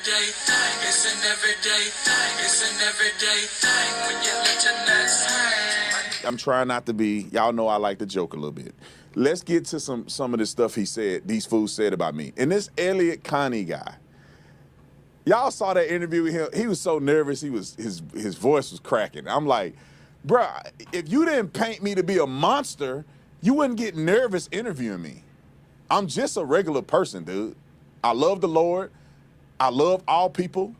everyday thing. It's an everyday thing. It's an everyday thing when you let your nuts hang. I'm trying not to be, y'all know I like to joke a little bit. Let's get to some of the stuff he said, these fools said about me. And this Elliot Connie guy, y'all saw that interview with him. He was so nervous. His voice was cracking. I'm like, bruh, if you didn't paint me to be a monster, you wouldn't get nervous interviewing me. I'm just a regular person, dude. I love the Lord. I love all people.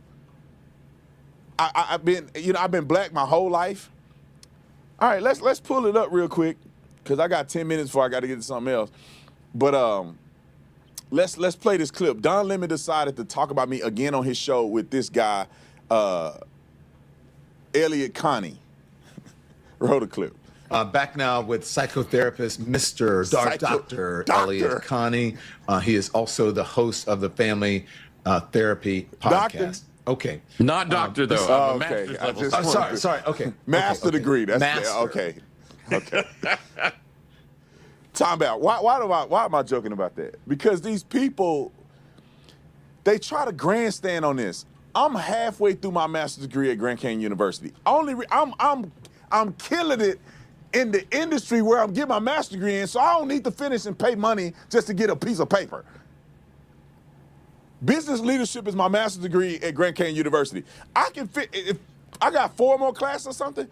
I've been black my whole life. All right, let's pull it up real quick because I got 10 minutes before I got to get to something else. But let's play this clip. Don Lemon decided to talk about me again on his show with this guy, Elliot Connie. Roll the clip. Back now with psychotherapist Mr. Dr. Elliot Connie. He is also the host of the Family Therapy Podcast. Doctor? Okay. Not doctor, though. Oh, Master's okay. level. Sorry. Okay. Master okay. degree. That's Master. Okay. Time out. Why am I joking about that? Because these people, they try to grandstand on this. I'm halfway through my master's degree at Grand Canyon University. I'm killing it in the industry where I'm getting my master's degree in, so I don't need to finish and pay money just to get a piece of paper. Business leadership is my master's degree at Grand Canyon University. I can fit, if I got 4 more classes or something,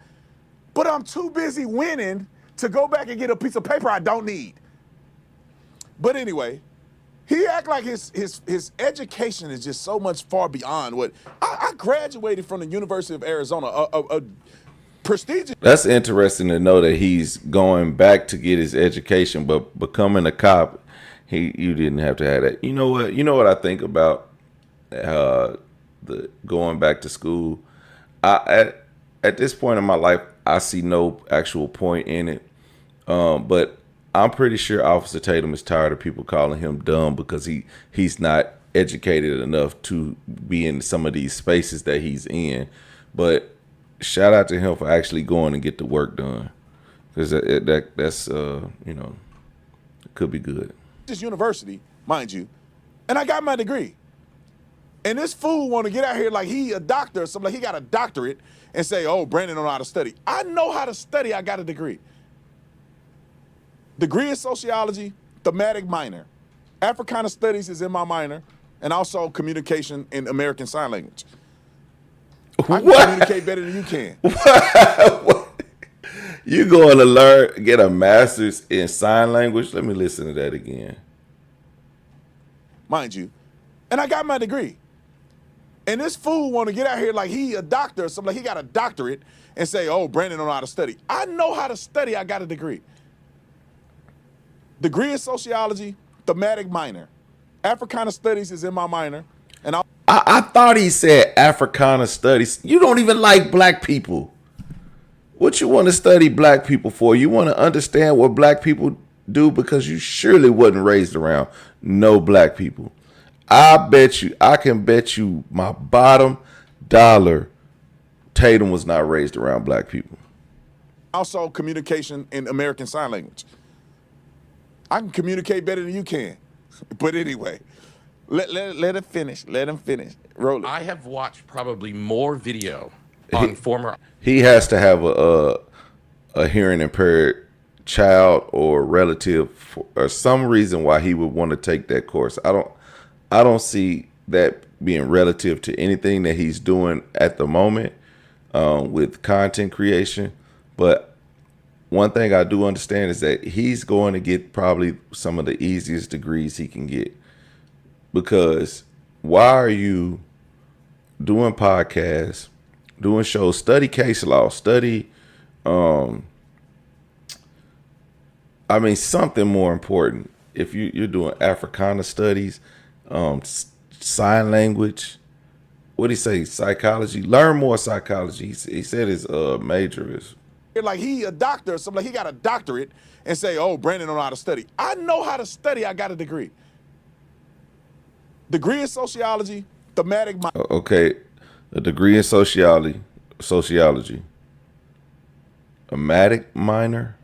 but I'm too busy winning to go back and get a piece of paper I don't need. But anyway, he act like his education is just so much far beyond what, I graduated from the University of Arizona, a prestigious. That's interesting to know that he's going back to get his education, but becoming a cop, you didn't have to have that. You know what I think about the going back to school. At this point in my life, I see no actual point in it. But I'm pretty sure Officer Tatum is tired of people calling him dumb because he's not educated enough to be in some of these spaces that he's in. But shout out to him for actually going and get the work done, because that's could be good. This university, mind you, and I got my degree. And this fool want to get out here like he a doctor or something, like he got a doctorate, and say, oh, Brandon don't know how to study. I know how to study. I got a degree. Degree in sociology, thematic minor. Africana studies is in my minor, and also communication in American Sign Language. I can communicate better than you can. What? You going to get a master's in sign language? Let me listen to that again. Mind you, and I got my degree. And this fool want to get out here like he a doctor or something, like he got a doctorate, and say, oh, Brandon don't know how to study. I know how to study. I got a degree. Degree in sociology, thematic minor. Africana studies is in my minor. And I thought he said Africana studies. You don't even like black people. What you want to study black people for? You want to understand what black people do, because you surely wasn't raised around no black people. I can bet you my bottom dollar Tatum was not raised around black people. also communication in American Sign Language. I can communicate better than you can. But anyway, let him finish. Let him finish. Roll it. I have watched probably more video on former. He has to have a hearing impaired child or relative or some reason why he would want to take that course. I don't see that being relative to anything that he's doing at the moment with content creation. But one thing I do understand is that he's going to get probably some of the easiest degrees he can get, because why are you doing podcasts, doing shows, study case law, study, something more important. If you're doing Africana studies, sign language, what did he say? Psychology, learn more psychology. He said his major is. Like he a doctor or something, like he got a doctorate, and say, oh, Brandon don't know how to study. I know how to study. I got a degree. Degree in sociology, thematic. Okay, a degree in sociology. A thematic minor.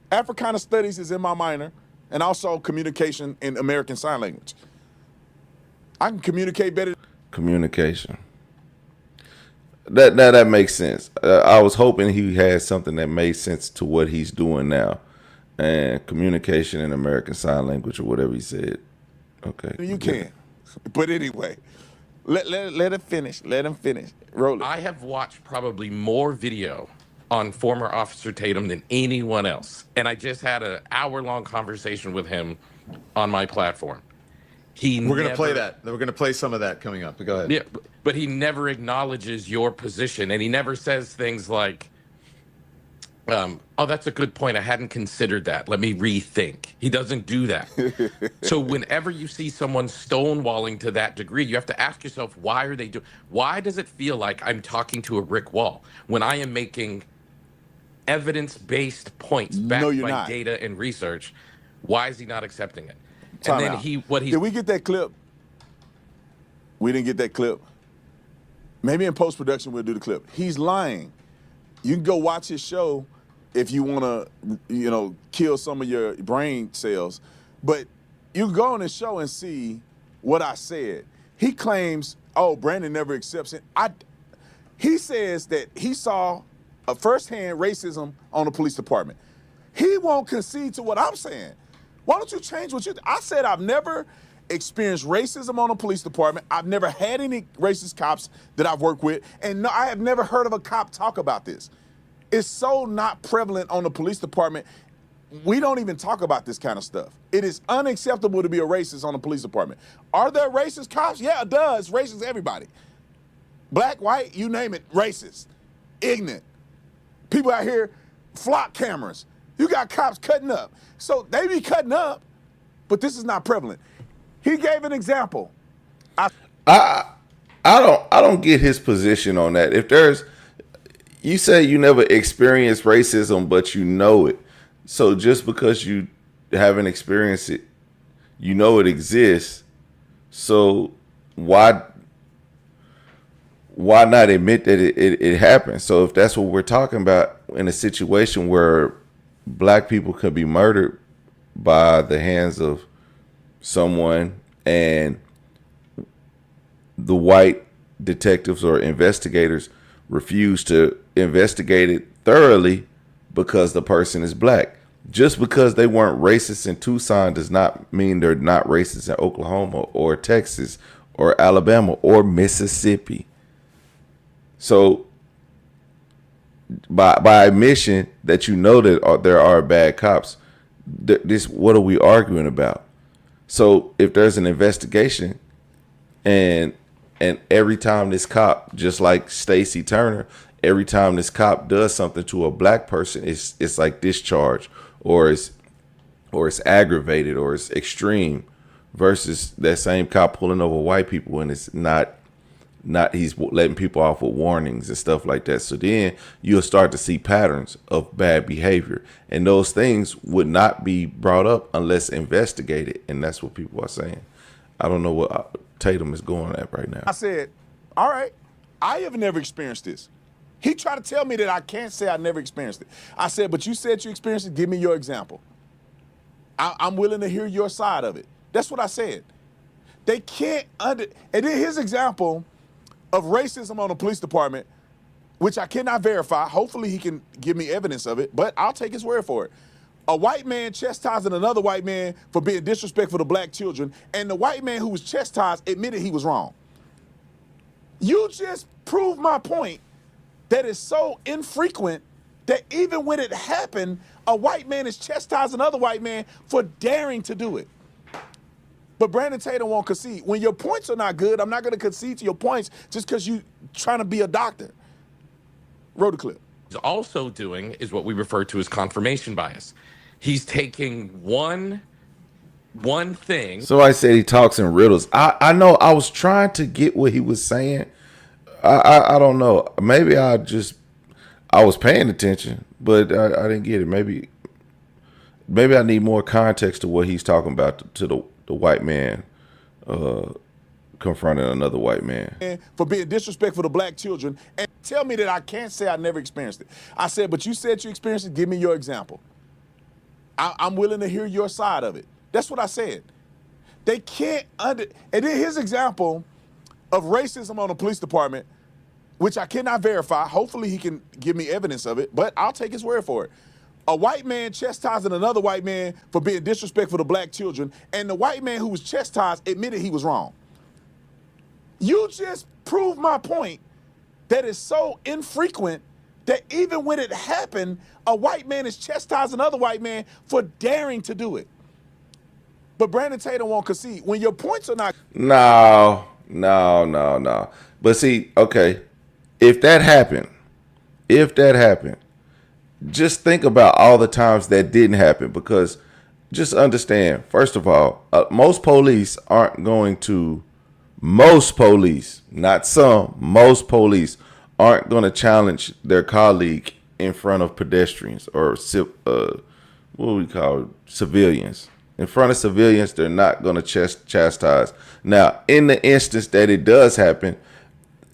Africana studies is in my minor, and also communication in American Sign Language. I can communicate better. Communication. That makes sense. I was hoping he had something that made sense to what he's doing now, and communication in American Sign Language or whatever he said. Okay, You can. But anyway, let it finish. Let him finish. Roll it. I have watched probably more video on former Officer Tatum than anyone else. And I just had an hour-long conversation with him on my platform. We're going to play that. We're going to play some of that coming up. Go ahead. Yeah, but he never acknowledges your position, and he never says things like, oh, that's a good point. I hadn't considered that. Let me rethink. He doesn't do that. So whenever you see someone stonewalling to that degree, you have to ask yourself, why are they doing? Why does it feel like I'm talking to a brick wall when I am making evidence-based points backed by data and research? Why is he not accepting it? Time and then out. Did we get that clip? We didn't get that clip. Maybe in post-production we'll do the clip. He's lying. You can go watch his show if you want to, kill some of your brain cells. But you can go on his show and see what I said. He claims, oh, Brandon never accepts it. He says that he saw a firsthand racism on the police department. He won't concede to what I'm saying. Why don't you change what you... I said I've never experienced racism on the police department. I've never had any racist cops that I've worked with. And no, I have never heard of a cop talk about this. It's so not prevalent on the police department. We don't even talk about this kind of stuff. It is unacceptable to be a racist on the police department. Are there racist cops? Yeah, it does. Racist everybody. Black, white, you name it, racist. Ignorant. People out here, flock cameras. You got cops cutting up. So they be cutting up, but this is not prevalent. He gave an example. I don't get his position on that. If you say you never experienced racism, but you know it. So just because you haven't experienced it, you know it exists. So why not admit that it happened? So if that's what we're talking about, in a situation where black people could be murdered by the hands of someone and the white detectives or investigators refuse to investigate it thoroughly because the person is black. Just because they weren't racist in Tucson does not mean they're not racist in Oklahoma or Texas or Alabama or Mississippi. So by admission that you know that there are bad cops, what are we arguing about? So if there's an investigation and every time this cop, just like Stacey Turner, every time this cop does something to a black person, it's like discharge or it's aggravated or it's extreme, versus that same cop pulling over white people and it's not he's letting people off with warnings and stuff like that. So then you'll start to see patterns of bad behavior, and those things would not be brought up unless investigated, and that's what people are saying. I don't know what Tatum is going at right now. I said, all right, I have never experienced this. He tried to tell me that I can't say I never experienced it. I said, but you said you experienced it. Give me your example. I'm willing to hear your side of it. That's what I said. They can't and then his example of racism on the police department, which I cannot verify. Hopefully he can give me evidence of it, but I'll take his word for it. A white man chastising another white man for being disrespectful to black children, and the white man who was chastised admitted he was wrong. You just proved my point that is so infrequent that even when it happened, a white man is chastising another white man for daring to do it. But Brandon Tatum won't concede. When your points are not good, I'm not going to concede to your points just because you trying to be a doctor. Roll the clip. He's also doing is what we refer to as confirmation bias. He's taking one thing. So I said he talks in riddles. I know I was trying to get what he was saying. I don't know. Maybe I was paying attention, but I didn't get it. Maybe I need more context to what he's talking about to the white man confronting another white man. For being disrespectful to black children, and tell me that I can't say I never experienced it. I said, but you said you experienced it. Give me your example. I'm willing to hear your side of it. That's what I said. They can't and then his example of racism on the police department, which I cannot verify. Hopefully he can give me evidence of it, but I'll take his word for it. A white man chastising another white man for being disrespectful to black children, and the white man who was chastised admitted he was wrong. You just proved my point that is so infrequent that even when it happened, a white man is chastising another white man for daring to do it. But Brandon Tatum won't concede. When your points are not... No. But see, okay, if that happened, just think about all the times that didn't happen, because just understand, first of all, most police, not some, most police aren't going to challenge their colleague in front of pedestrians or what we call civilians. In front of civilians, they're not going to chastise. Now, in the instance that it does happen,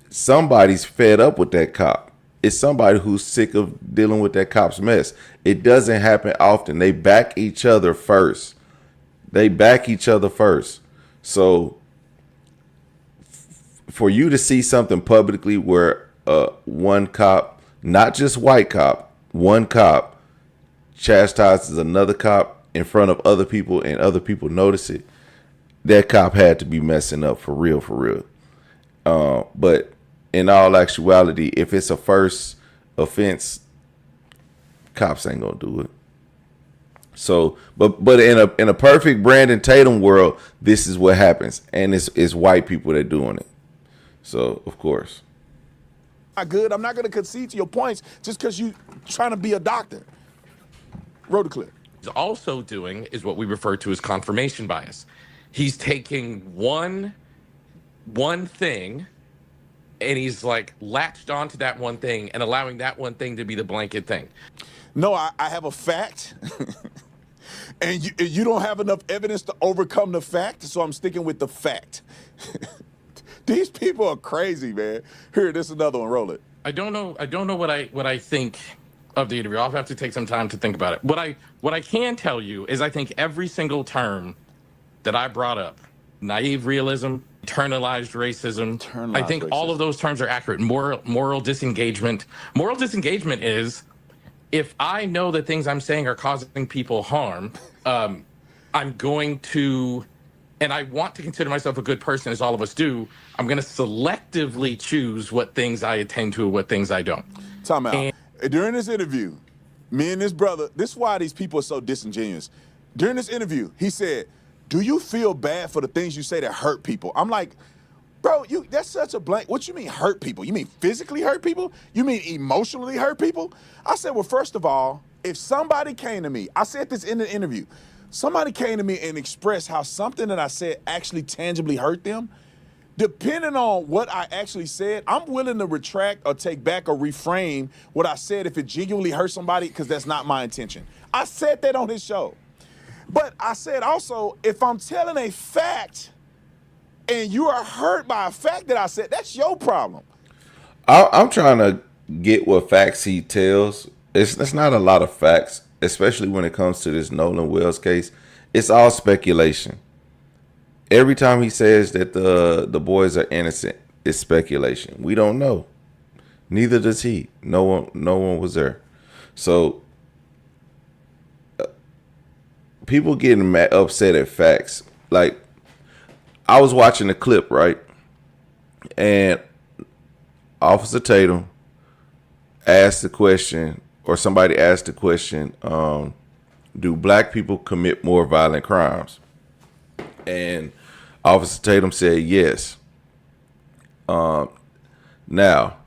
somebody's fed up with that cop. It's somebody who's sick of dealing with that cop's mess. It doesn't happen often. They back each other first. So for you to see something publicly where one cop, not just white cop, one cop chastises another cop in front of other people and other people notice it, that cop had to be messing up for real. But in all actuality, if it's a first offense, cops ain't gonna do it. So, but in a perfect Brandon Tatum world, this is what happens, and it's white people that doing it. So, of course, not good. I'm not going to concede to your points just because you trying to be a doctor. Roll the clip. He's also doing is what we refer to as confirmation bias. He's taking one thing, and he's like latched onto that one thing and allowing that one thing to be the blanket thing. No, I have a fact, and you don't have enough evidence to overcome the fact, so I'm sticking with the fact. These people are crazy, man. Here, this is another one. Roll it. I don't know what I think of the interview. I'll have to take some time to think about it. What I can tell you is I think every single term that I brought up, naive realism, internalized racism, I think all of those terms are accurate. Moral disengagement. Moral disengagement is if I know that things I'm saying are causing people harm, I'm going to, and I want to consider myself a good person, as all of us do, I'm going to selectively choose what things I attend to and what things I don't. Time out. During this interview, me and this brother, this is why these people are so disingenuous. During this interview, he said, do you feel bad for the things you say that hurt people? I'm like, bro, that's such a blank. What you mean hurt people? You mean physically hurt people? You mean emotionally hurt people? I said, well, first of all, if somebody came to me, I said this in the interview, somebody came to me and expressed how something that I said actually tangibly hurt them, depending on what I actually said, I'm willing to retract or take back or reframe what I said if it genuinely hurt somebody, because that's not my intention. I said that on his show. But I said also, if I'm telling a fact and you are hurt by a fact that I said, that's your problem. I'm trying to get what facts he tells. It's not a lot of facts, especially when it comes to this Nolan Wells case. It's all speculation. Every time he says that the boys are innocent, it's speculation. We don't know. Neither does he. No one was there. So people getting upset at facts. Like, I was watching the clip, right? And Officer Tatum asked the question, or somebody asked the question, do black people commit more violent crimes? And Officer Tatum said yes. Now,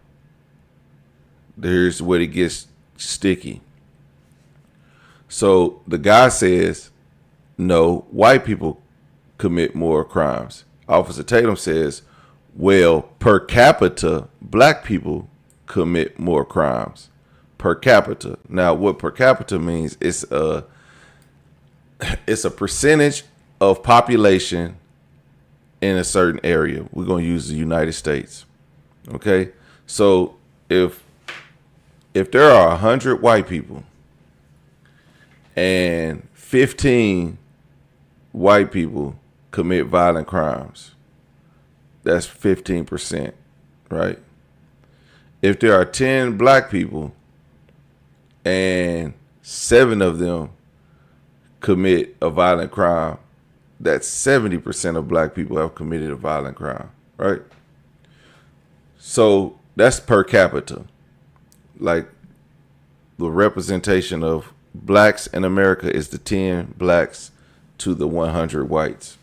here's where it gets sticky. So the guy says, no, white people commit more crimes. Officer Tatum says, well, per capita, black people commit more crimes. Per capita. Now, what per capita means is it's a percentage of population in a certain area. We're going to use the United States. Okay? So if there are 100 white people and 15 white people commit violent crimes, that's 15%, right? If there are 10 black people and 7 of them commit a violent crime, that's 70% of black people have committed a violent crime, right? So that's per capita. Like, the representation of blacks in America is the 10 blacks to the 100 whites.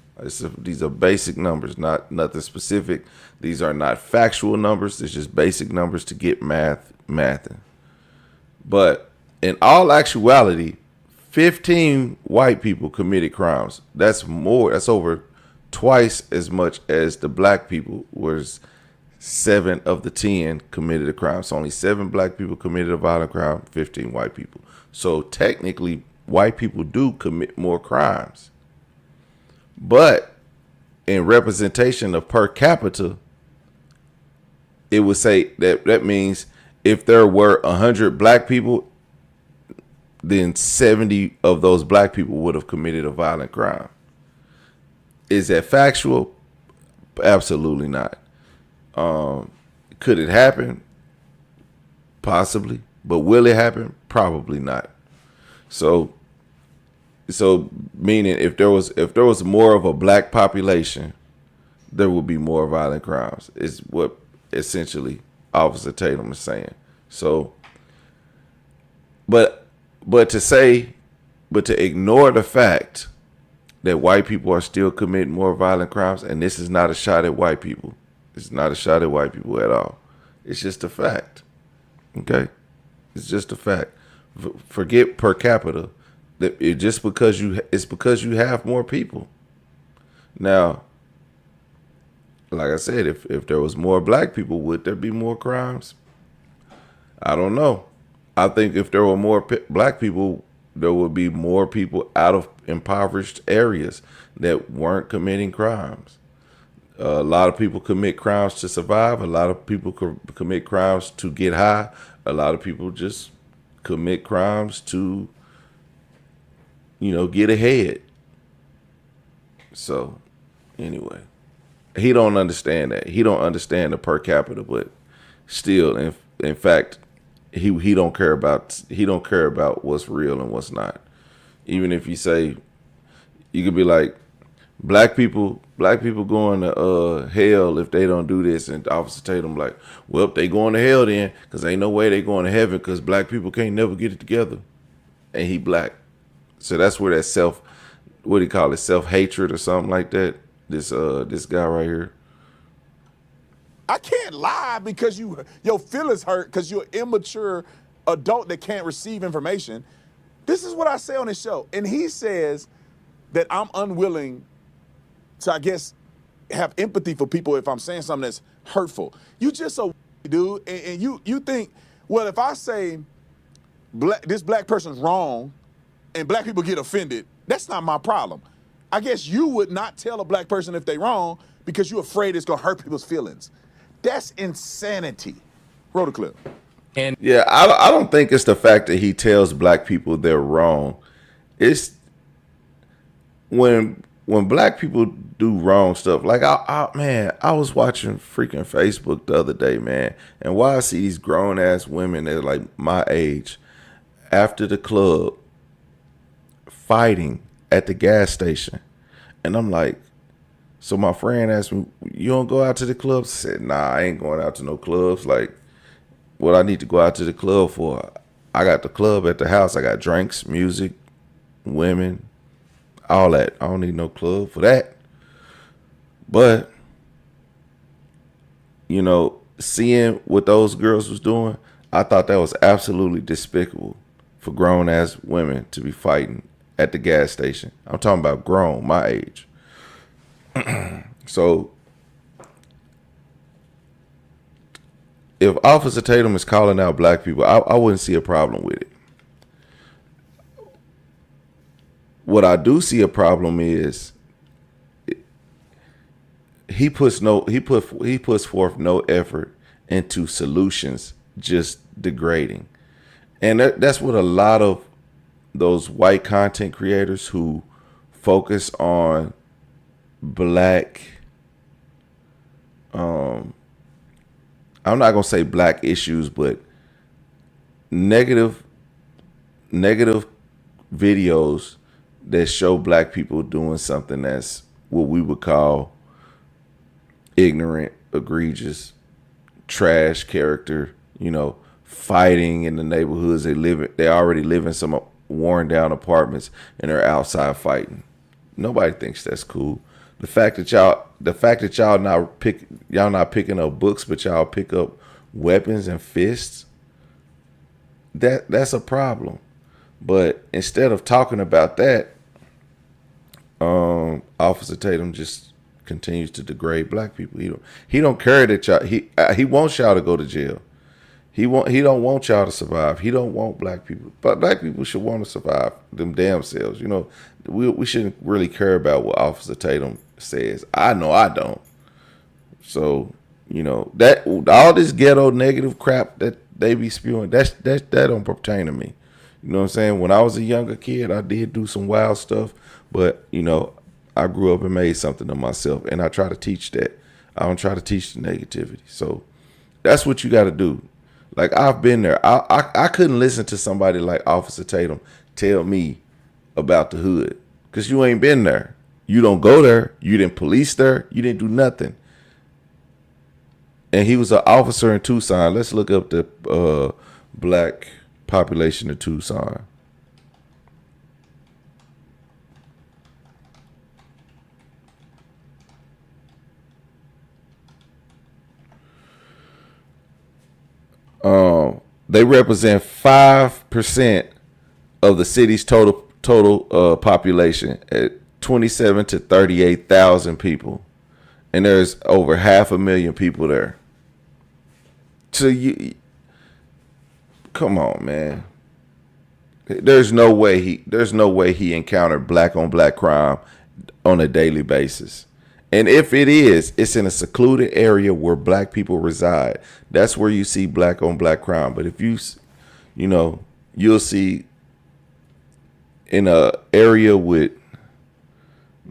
These are basic numbers, not nothing specific. These are not factual numbers. It's just basic numbers to get mathing. But in all actuality, 15 white people committed crimes. That's more. That's over twice as much as the black people, whereas 7 of the 10 committed a crime. So only 7 black people committed a violent crime, 15 white people. So technically, white people do commit more crimes. But in representation of per capita, it would say that means if there were 100 black people, then 70 of those black people would have committed a violent crime. Is that factual? Absolutely not. Could it happen? Possibly. But will it happen? Probably not. So meaning if there was more of a black population, there would be more violent crimes. Is what essentially Officer Tatum is saying. So, but to ignore the fact that white people are still committing more violent crimes, and this is not a shot at white people. It's not a shot at white people at all. It's just a fact. Okay? It's just a fact. Forget per capita. It's because you have more people. Now, like I said, if there was more black people, would there be more crimes? I don't know. I think if there were more black people, there would be more people out of impoverished areas that weren't committing crimes. A lot of people commit crimes to survive. A lot of people commit crimes to get high. A lot of people just commit crimes to, get ahead. So, anyway, he don't understand that. He don't understand the per capita, but still, in fact, he don't care about what's real and what's not. Even if you say, you could be like, black people going to hell if they don't do this, and Officer Tatum like, well, they going to hell then, because ain't no way they going to heaven, because black people can't never get it together, and he black. So that's where that self-hatred or something like that. This guy right here. I can't lie because your feelings hurt because you're an immature adult that can't receive information. This is what I say on this show. And he says that I'm unwilling to, I guess, have empathy for people if I'm saying something that's hurtful. You just a dude, and you think, well, if I say this black person's wrong and black people get offended, that's not my problem. I guess you would not tell a black person if they're wrong because you're afraid it's going to hurt people's feelings. That's insanity. Roll the clip. And yeah, I don't think it's the fact that he tells black people they're wrong. It's when black people do wrong stuff. Like, I was watching freaking Facebook the other day, man, and why I see these grown ass women that are like my age after the club fighting at the gas station, and I'm like, so my friend asked me, you don't go out to the clubs? I said, nah, I ain't going out to no clubs. Like, what I need to go out to the club for? I got the club at the house. I got drinks, music, women, all that. I don't need no club for that. But, seeing what those girls was doing, I thought that was absolutely despicable for grown ass women to be fighting at the gas station. I'm talking about grown, my age. So if Officer Tatum is calling out black people, I wouldn't see a problem with it. What I do see a problem is he puts forth no effort into solutions, just degrading. And that's what a lot of those white content creators who focus on black I'm not gonna say black issues, but negative negative videos that show black people doing something that's what we would call ignorant, egregious, trash character, fighting in the neighborhoods they already live in some worn down apartments and they're outside fighting. Nobody thinks that's cool. The fact that y'all not picking up books, but y'all pick up weapons and fists, that's a problem. But instead of talking about that, Officer Tatum just continues to degrade black people. He don't care that y'all. He wants y'all to go to jail. He don't want y'all to survive. He don't want black people. But black people should want to survive them damn selves. We shouldn't really care about what Officer Tatum says. I know I don't. So that all this ghetto negative crap that they be spewing, that don't pertain to me. You know what I'm saying? When I was a younger kid, I did do some wild stuff, but I grew up and made something of myself, and I try to teach that. I don't try to teach the negativity. So that's what you got to do. Like, I've been there. I couldn't listen to somebody like Officer Tatum tell me about the hood because you ain't been there. You don't go there. You didn't police there. You didn't do nothing. And he was an officer in Tucson. Let's look up the black population of Tucson. They represent 5% of the city's total population at 27 to 38,000 people, and there's over 500,000 people there. So come on, man. There's no way he encountered black on black crime on a daily basis. And if it is, it's in a secluded area where black people reside. That's where you see black on black crime. But if you'll see in a area with,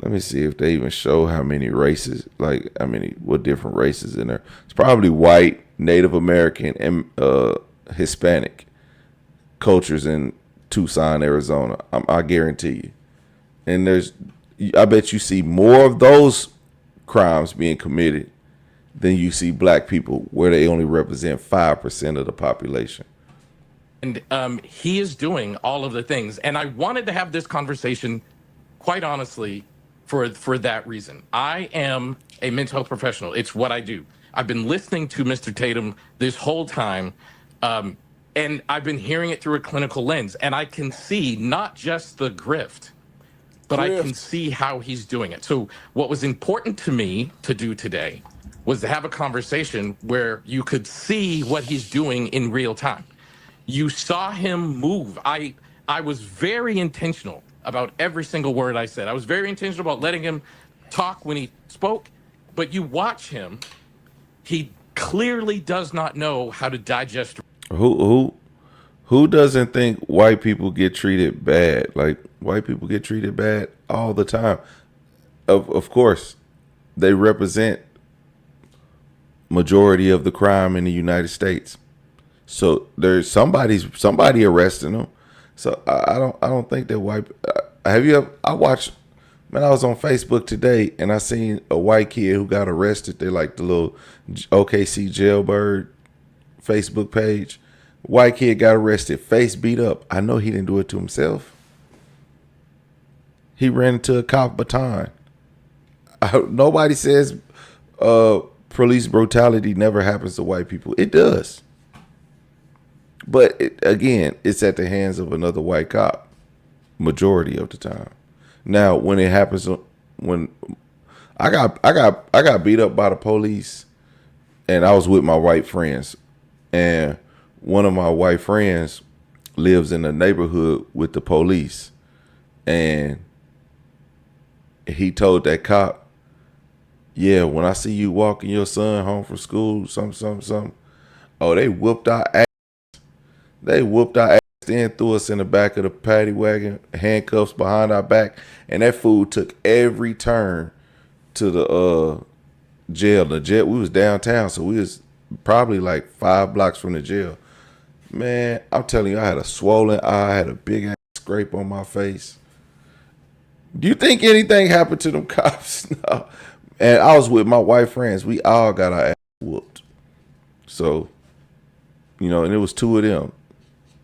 let me see if they even show how many races, what different races in there. It's probably white, Native American, and Hispanic cultures in Tucson, Arizona. I guarantee you. And I bet you see more of those crimes being committed than you see black people, where they only represent 5% of the population. And he is doing all of the things. And I wanted to have this conversation, quite honestly, for that reason. I am a mental health professional. It's what I do. I've been listening to Mr. Tatum this whole time, and I've been hearing it through a clinical lens. And I can see not just the grift, but I can see how he's doing it. So what was important to me to do today was to have a conversation where you could see what he's doing in real time. You saw him move. I was very intentional about every single word I said. I was very intentional about letting him talk when he spoke, but you watch him, he clearly does not know how to digest. Who doesn't think white people get treated bad? Like, white people get treated bad all the time. Of course, they represent majority of the crime in the United States. So there's somebody arresting them. So I don't think that white. Have you ever? I was on Facebook today and I seen a white kid who got arrested. They like the little OKC jailbird Facebook page. White kid got arrested, face beat up. I know he didn't do it to himself. He ran into a cop baton. Nobody says police brutality never happens to white people. It does. But again, it's at the hands of another white cop majority of the time. Now, when it happens, when I got beat up by the police, and I was with my white friends, and one of my white friends lives in a neighborhood with the police, and he told that cop, "Yeah, when I see you walking your son home from school, something. Oh, they whooped our ass. They whooped our ass, then threw us in the back of the paddy wagon, handcuffs behind our back, and that fool took every turn to the jail. The jail, we was downtown, so we was probably like 5 blocks from the jail. Man, I'm telling you, I had a swollen eye, I had a big ass scrape on my face. Do you think anything happened to them cops? No. And I was with my white friends. We all got our ass whooped. So, and it was 2 of them.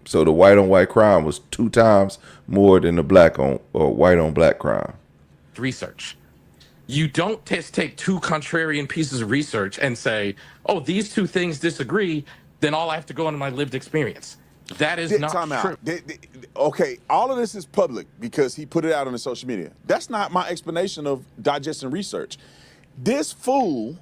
So the white on white crime was 2 times more than the black on or white on black crime. Research. You don't just take 2 contrarian pieces of research and say, oh, these 2 things disagree, then all I have to go into my lived experience. That is not Time true. out. Okay, all of this is public because he put it out on the social media. That's not my explanation of digesting research. This fool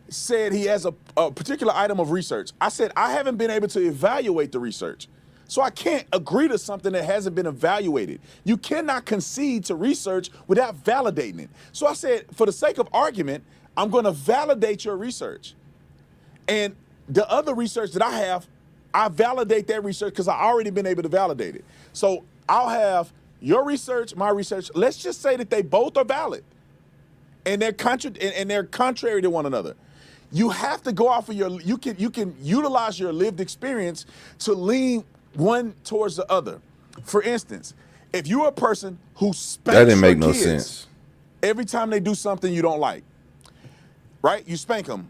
said he has a particular item of research. I said, I haven't been able to evaluate the research. So I can't agree to something that hasn't been evaluated. You cannot concede to research without validating it. So I said, for the sake of argument, I'm going to validate your research. And the other research that I have, I validate that research because I've already been able to validate it. So I'll have your research, my research. Let's just say that they both are valid and they're contrary to one another. You have to go off of you can utilize your lived experience to lean one towards the other. For instance, if you're a person who spanks That didn't make your no kids sense. every time they do something you don't like, right? You spank them.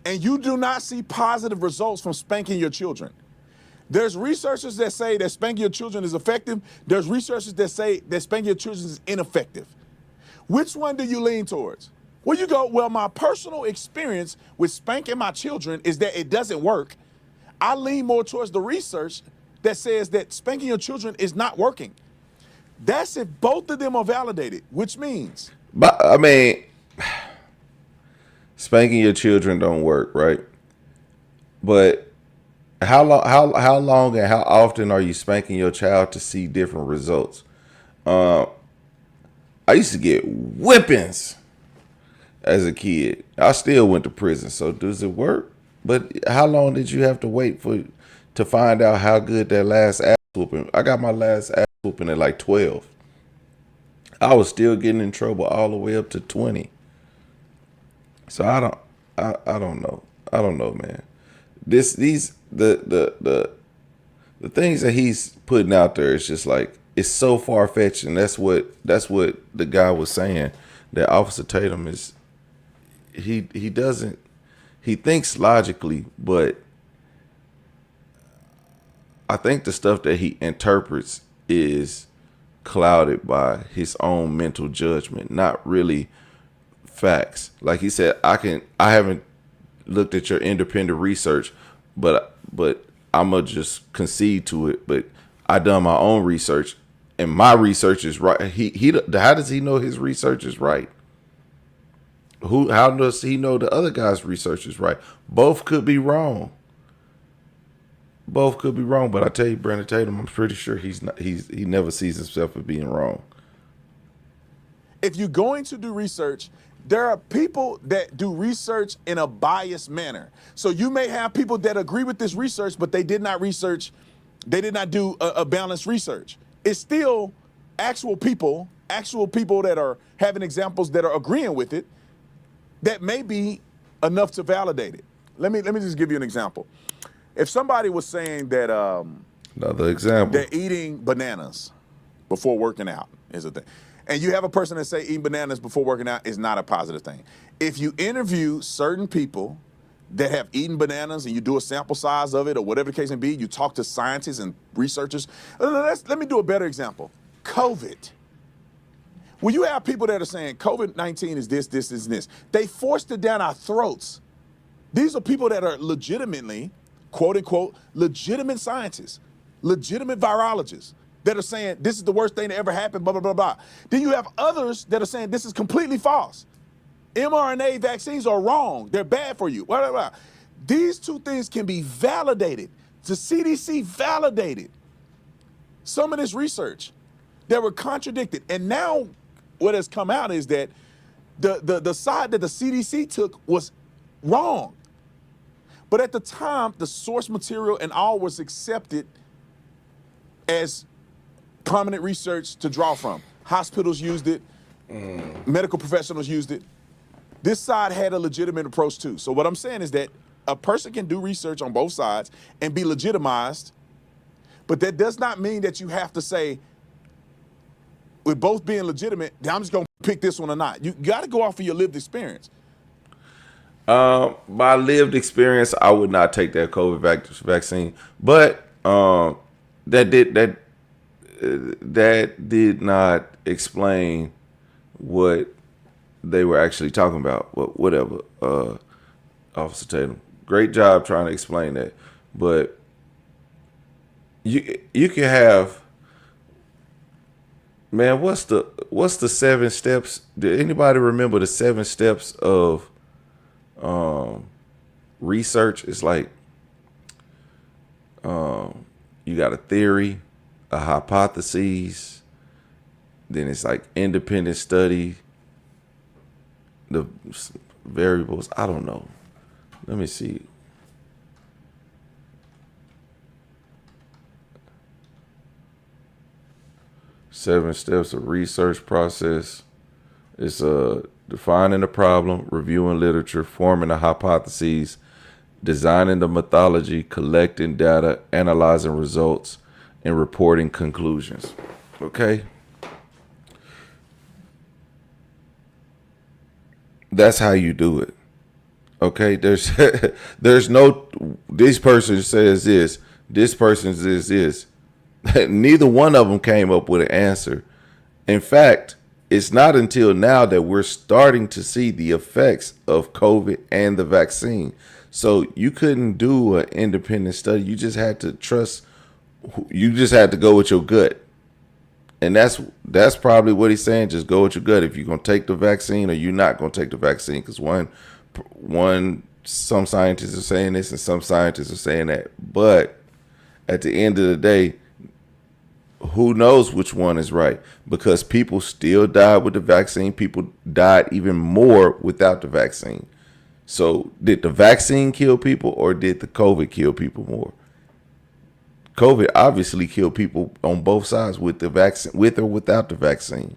And you do not see positive results from spanking your children. There's researchers that say that spanking your children is effective. There's researchers that say that spanking your children is ineffective. Which one do you lean towards? Well, you go, well, my personal experience with spanking my children is that it doesn't work. I lean more towards the research that says that spanking your children is not working. That's if both of them are validated, which means. But I mean, spanking your children don't work, right? But how long and how often are you spanking your child to see different results? I used to get whippings as a kid. I still went to prison, so does it work? But how long did you have to wait to find out how good that last ass whooping? I got my last ass whooping at like 12. I was still getting in trouble all the way up to 20. So I don't know. I don't know, man. The things that he's putting out there is just like, it's so far fetched, and that's what the guy was saying, that Officer Tatum is he thinks logically, but I think the stuff that he interprets is clouded by his own mental judgment, not really facts. Like he said, I haven't looked at your independent research, but I'm gonna just concede to it. But I done my own research, and my research is right. How does he know his research is right? How does he know the other guy's research is right? Both could be wrong. Both could be wrong, but I tell you, Brandon Tatum, I'm pretty sure he never sees himself as being wrong. If you're going to do research, there are people that do research in a biased manner. So you may have people that agree with this research, but they did not do a balanced research. It's still actual people that are having examples that are agreeing with it, that may be enough to validate it. Let me just give you an example. If somebody was saying that Another example, they're eating bananas before working out is a thing, and you have a person that say eating bananas before working out is not a positive thing. If you interview certain people that have eaten bananas and you do a sample size of it or whatever the case may be, you talk to scientists and researchers. Let me do a better example. COVID. Well, you have people that are saying COVID-19 is this, and this. They forced it down our throats. These are people that are legitimately, quote unquote, legitimate scientists, legitimate virologists that are saying this is the worst thing that ever happened, blah, blah, blah, blah. Then you have others that are saying this is completely false. mRNA vaccines are wrong. They're bad for you. Blah, blah, blah. These two things can be validated. The CDC validated some of this research that were contradicted. And now what has come out is that the side that the CDC took was wrong. But at the time, the source material and all was accepted as prominent research to draw from. Hospitals used it. Medical professionals used it. this side had a legitimate approach too. So what I'm saying is that a person can do research on both sides and be legitimized, but that does not mean that you have to say, with both being legitimate, I'm just gonna pick this one or not. You got to go off of your lived experience. By lived experience, I would not take that COVID vaccine, but that did not explain what they were actually talking about. Whatever, Officer Tatum, great job trying to explain that, but you can have. Man, what's the 7 steps? Did anybody remember the 7 steps of research? It's like you got a theory, a hypothesis, then it's like independent study, the variables. I don't know. Let me see. Seven steps of research process. It's defining the problem, reviewing literature, forming a hypothesis, designing the methodology, collecting data, analyzing results, and reporting conclusions. Okay? That's how you do it. Okay? There's no, this person says this person says this. Neither one of them came up with an answer. In fact, it's not until now that we're starting to see the effects of COVID and the vaccine. So you couldn't do an independent study. You just had to trust. You just had to go with your gut. And that's probably what he's saying. Just go with your gut. If you're going to take the vaccine or you're not going to take the vaccine. Because some scientists are saying this and some scientists are saying that. But at the end of the day, who knows which one is right? Because people still died with the vaccine. People died even more without the vaccine. So did the vaccine kill people or did the COVID kill people more? COVID obviously killed people on both sides with the vaccine, with or without the vaccine.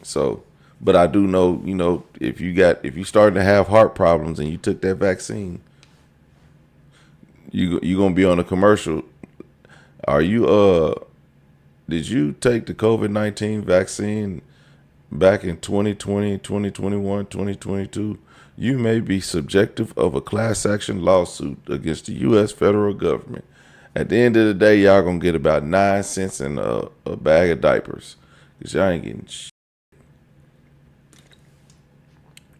So, but I do know, if you started to have heart problems and you took that vaccine, you're going to be on a commercial. Did you take the COVID-19 vaccine back in 2020, 2021, 2022? You may be subjective of a class action lawsuit against the U.S. federal government. At the end of the day, y'all gonna get about 9 cents in a bag of diapers, because y'all ain't getting shit.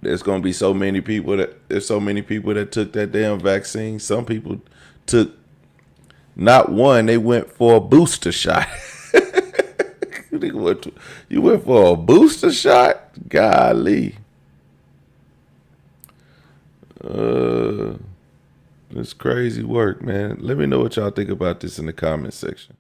There's so many people that took that damn vaccine. Some people took not one, they went for a booster shot. You went for a booster shot? Golly. It's crazy work, man. Let me know what y'all think about this in the comment section.